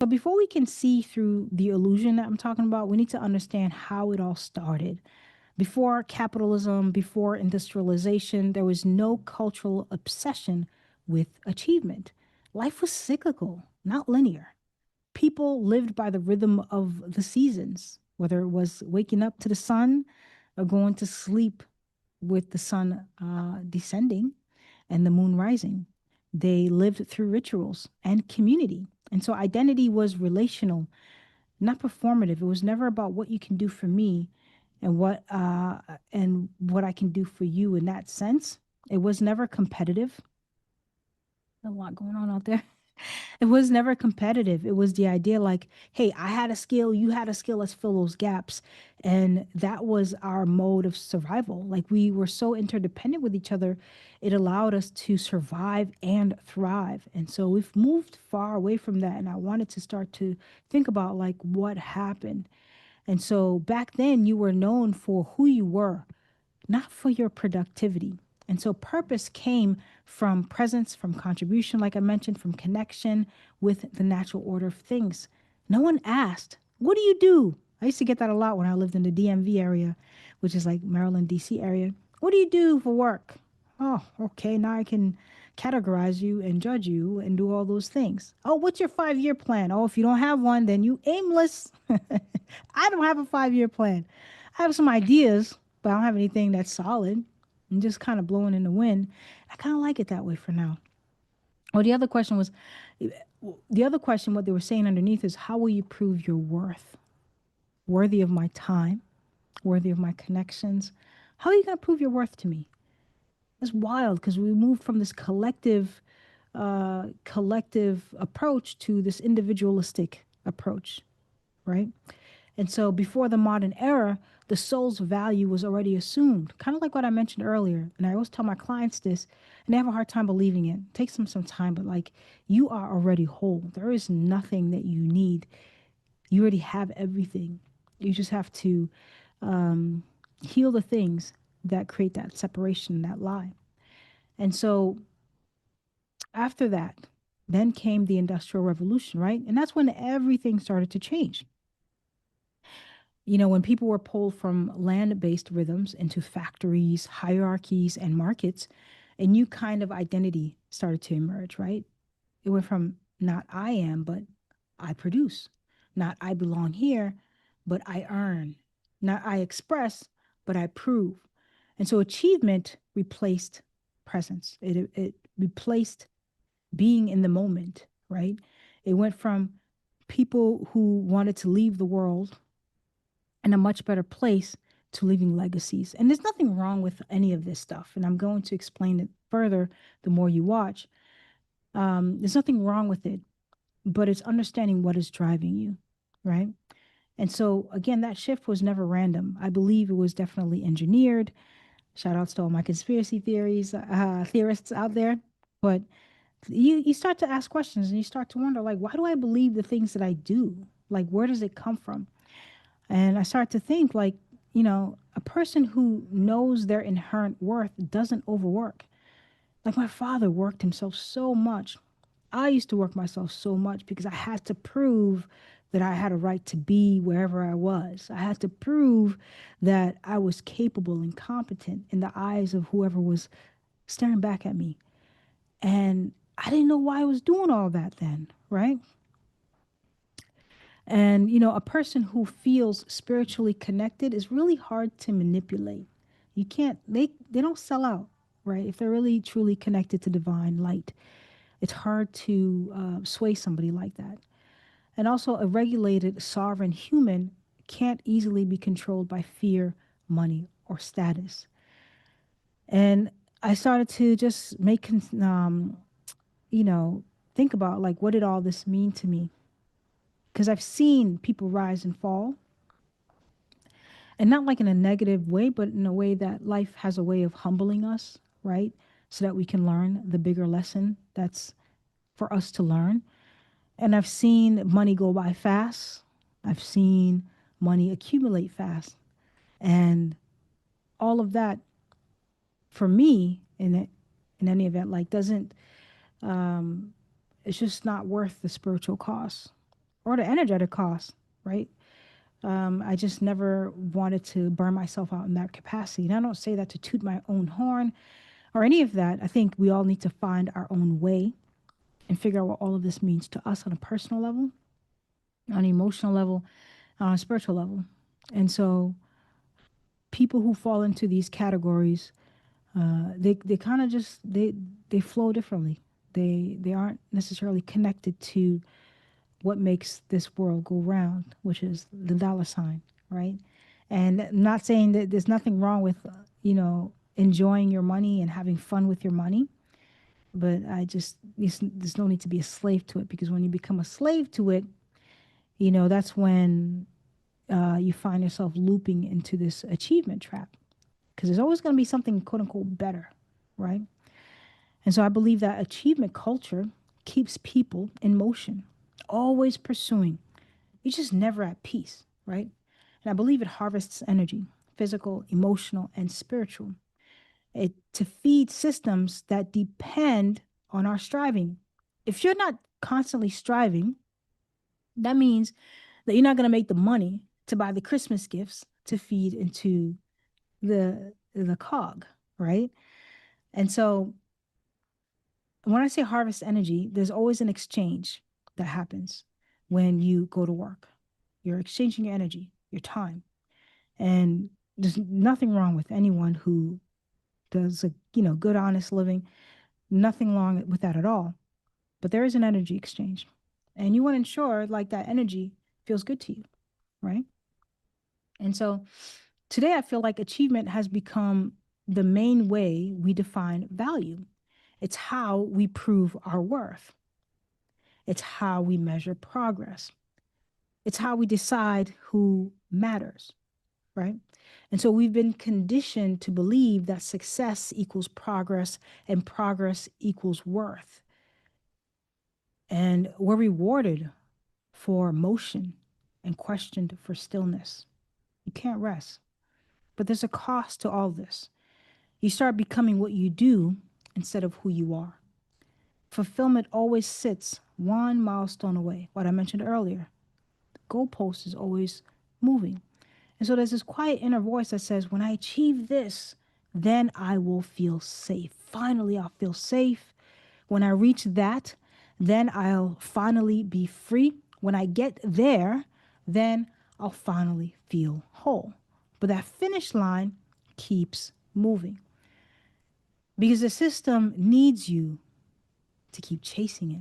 But before we can see through the illusion that I'm talking about, we need to understand how it all started. Before capitalism, before industrialization, there was no cultural obsession with achievement. Life was cyclical, not linear. People lived by the rhythm of the seasons, whether it was waking up to the sun or going to sleep with the sun descending and the moon rising. They lived through rituals and community. And so identity was relational, not performative. It was never about what you can do for me and what I can do for you in that sense. It was never competitive. A lot going on out there. It was never competitive. It was the idea like, hey, I had a skill, you had a skill, let's fill those gaps. And that was our mode of survival. Like we were so interdependent with each other, it allowed us to survive and thrive. And so we've moved far away from that. And I wanted to start to think about like what happened. And so back then, you were known for who you were, not for your productivity. And so purpose came from presence, from contribution, like I mentioned, from connection with the natural order of things. No one asked, what do you do? I used to get that a lot when I lived in the DMV area, which is like Maryland, DC area. What do you do for work? Oh, okay. Now I can categorize you and judge you and do all those things. Oh, what's your 5 year plan? Oh, if you don't have one, then you aimless. I don't have a 5 year plan. I have some ideas, but I don't have anything that's solid. I'm just kind of blowing in the wind. I kind of like it that way for now. Oh, the other question, what they were saying underneath is, how will you prove your worth? Worthy of my time, worthy of my connections. How are you going to prove your worth to me? It's wild because we moved from this collective approach to this individualistic approach, right? And so before the modern era, the soul's value was already assumed, kind of like what I mentioned earlier. And I always tell my clients this, and they have a hard time believing it. It takes them some time, but like you are already whole. There is nothing that you need. You already have everything. You just have to um, heal the things that create that separation, that lie. And so after that, then came the Industrial Revolution, right? And that's when everything started to change. When people were pulled from land based rhythms into factories, hierarchies, and markets, a new kind of identity started to emerge, right? It went from not I am, but I produce, not I belong here, but I earn, not I express, but I prove. And so achievement replaced presence, it replaced being in the moment, right? It went from people who wanted to leave the world in a much better place to leaving legacies. And there's nothing wrong with any of this stuff. And I'm going to explain it further the more you watch. There's nothing wrong with it, but it's understanding what is driving you, right? And so, again, that shift was never random. I believe it was definitely engineered. Shout outs to all my conspiracy theorists out there. But you start to ask questions and you start to wonder, like, why do I believe the things that I do? Like, where does it come from? And I start to think like, a person who knows their inherent worth doesn't overwork. Like my father worked himself so much. I used to work myself so much because I had to prove that I had a right to be wherever I was. I had to prove that I was capable and competent in the eyes of whoever was staring back at me. And I didn't know why I was doing all that then, right? And, a person who feels spiritually connected is really hard to manipulate. You can't, they don't sell out, right? If they're really truly connected to divine light, it's hard to sway somebody like that. And also, a regulated, sovereign human can't easily be controlled by fear, money, or status. And I started to just you know, think about like, what did all this mean to me? Because I've seen people rise and fall, and not like in a negative way, but in a way that life has a way of humbling us, right? So that we can learn the bigger lesson that's for us to learn. And I've seen money go by fast. I've seen money accumulate fast. And all of that for me in any event, like doesn't, it's just not worth the spiritual cost. or the energetic cost, right? I just never wanted to burn myself out in that capacity. And I don't say that to toot my own horn or any of that. I think we all need to find our own way and figure out what all of this means to us on a personal level, on an emotional level, on a spiritual level. And so people who fall into these categories, they kind of just they flow differently. They aren't necessarily connected to what makes this world go round, which is the dollar sign, right? And not saying that there's nothing wrong with, enjoying your money and having fun with your money, but there's no need to be a slave to it, because when you become a slave to it, that's when you find yourself looping into this achievement trap, because there's always going to be something quote unquote better, right? And so I believe that achievement culture keeps people in motion, always pursuing. You're just never at peace, right? And I believe it harvests energy, physical, emotional, and spiritual, to feed systems that depend on our striving. If you're not constantly striving, that means that you're not going to make the money to buy the Christmas gifts to feed into the cog, right? And so when I say harvest energy, there's always an exchange that happens when you go to work. You're exchanging your energy, your time. And there's nothing wrong with anyone who does a, good, honest living. Nothing wrong with that at all. But there is an energy exchange. And you want to ensure like that energy feels good to you, right? And so today I feel like achievement has become the main way we define value. It's how we prove our worth. It's how we measure progress. It's how we decide who matters, right? And so we've been conditioned to believe that success equals progress and progress equals worth. And we're rewarded for motion and questioned for stillness. You can't rest. But there's a cost to all this. You start becoming what you do instead of who you are. Fulfillment always sits one milestone away. What I mentioned earlier, the goalpost is always moving. And so there's this quiet inner voice that says, when I achieve this, then I will feel safe. Finally, I'll feel safe. When I reach that, then I'll finally be free. When I get there, then I'll finally feel whole. But that finish line keeps moving because the system needs you to keep chasing it.